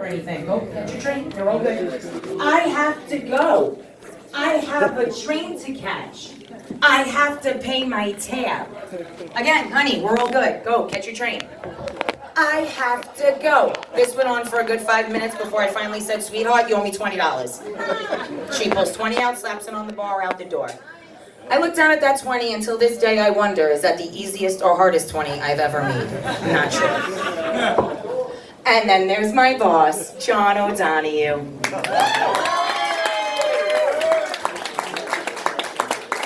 anything. Go catch your train. You're all good. I have to go. I have a train to catch. I have to pay my tab. Again, honey, we're all good. Go catch your train. I have to go. This went on for a good 5 minutes before I finally said, sweetheart, you owe me $20. She pulls 20 out, slaps it on the bar, out the door. I look down at that 20 until this day I wonder, is that the easiest or hardest 20 I've ever made? I'm not sure. And then there's my boss, John O'Donoghue.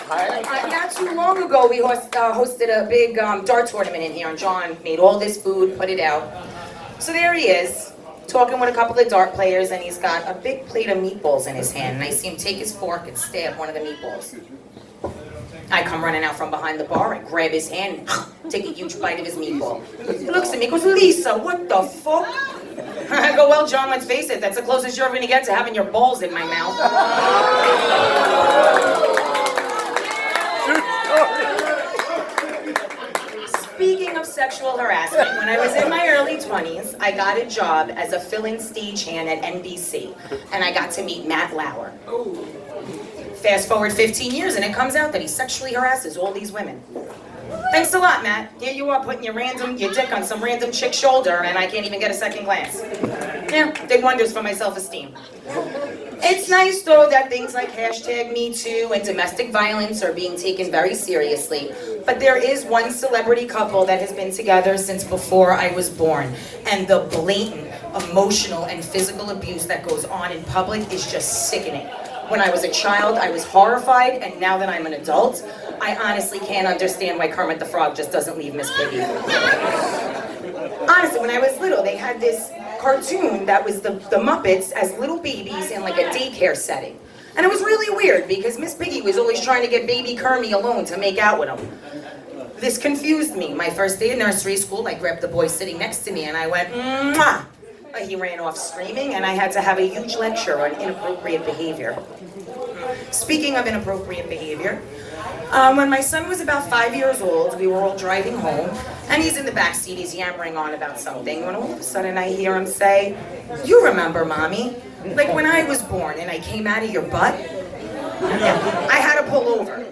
Not too long ago, we hosted a big dart tournament in here, and John made all this food, put it out. So there he is, talking with a couple of dart players, and he's got a big plate of meatballs in his hand, and I see him take his fork and stab one of the meatballs. I come running out from behind the bar and grab his hand and take a huge bite of his meatball. He looks at me and goes, Lisa, what the fuck? I go, well, John, let's face it, that's the closest you're ever gonna get to having your balls in my mouth. Speaking of sexual harassment, when I was in my early 20s, I got a job as a fill-in stagehand at NBC, and I got to meet Matt Lauer. Fast forward 15 years, and it comes out that he sexually harasses all these women. Thanks a lot, Matt. Here you are putting your dick on some random chick's shoulder, and I can't even get a second glance. Yeah, did wonders for my self-esteem. It's nice, though, that things like #MeToo and domestic violence are being taken very seriously. But there is one celebrity couple that has been together since before I was born. And the blatant emotional and physical abuse that goes on in public is just sickening. When I was a child, I was horrified, and now that I'm an adult, I honestly can't understand why Kermit the Frog just doesn't leave Miss Piggy. Honestly, when I was little, they had this cartoon that was the Muppets as little babies in like a daycare setting. And it was really weird because Miss Piggy was always trying to get baby Kermit alone to make out with him. This confused me. My first day in nursery school, I grabbed the boy sitting next to me and I went, mwah! He ran off screaming, and I had to have a huge lecture on inappropriate behavior. Speaking of inappropriate behavior, when my son was about 5 years old, we were all driving home, and he's in the back seat, he's yammering on about something, when all of a sudden I hear him say, "You remember, Mommy, like when I was born and I came out of your butt?" I had to pull over.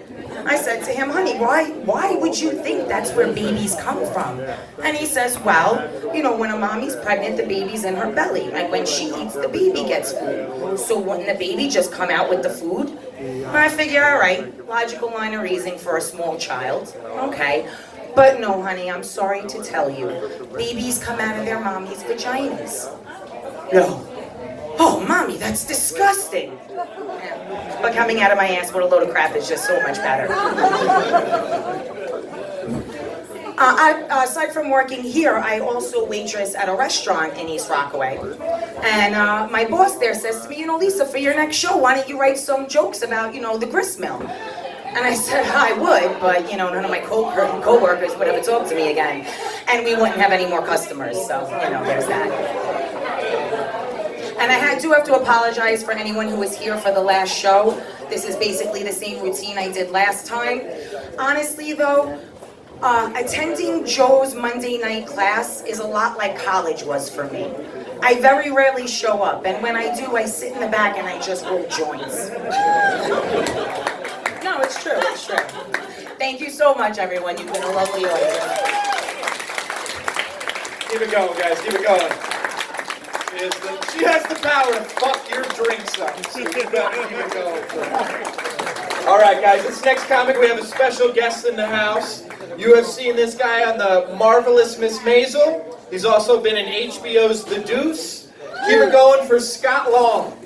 I said to him, "Honey, why would you think that's where babies come from?" And he says, "Well, you know, when a mommy's pregnant, the baby's in her belly. Like when she eats, the baby gets food. So wouldn't the baby just come out with the food?" And I figure, all right, logical line of reasoning for a small child. Okay. But no, honey, I'm sorry to tell you. Babies come out of their mommy's vaginas. No. Oh, Mommy, that's disgusting. Yeah. But coming out of my ass with a load of crap is just so much better. Aside from working here, I also waitress at a restaurant in East Rockaway. And my boss there says to me, "You know, Lisa, for your next show, why don't you write some jokes about, you know, the grist mill?" And I said, I would, but, you know, none of my co-workers would ever talk to me again. And we wouldn't have any more customers, so, you know, there's that. And I do have to apologize for anyone who was here for the last show. This is basically the same routine I did last time. Honestly, though, attending Joe's Monday night class is a lot like college was for me. I very rarely show up, and when I do, I sit in the back and I just roll joints. No, it's true, it's true. Thank you so much, everyone. You've been a lovely audience. Keep it going, guys, keep it going. She has the power to fuck your drinks up. So you better keep it going. All right, guys, this next comic, we have a special guest in the house. You have seen this guy on The Marvelous Miss Maisel. He's also been in HBO's The Deuce. Keep it going for Scott Long.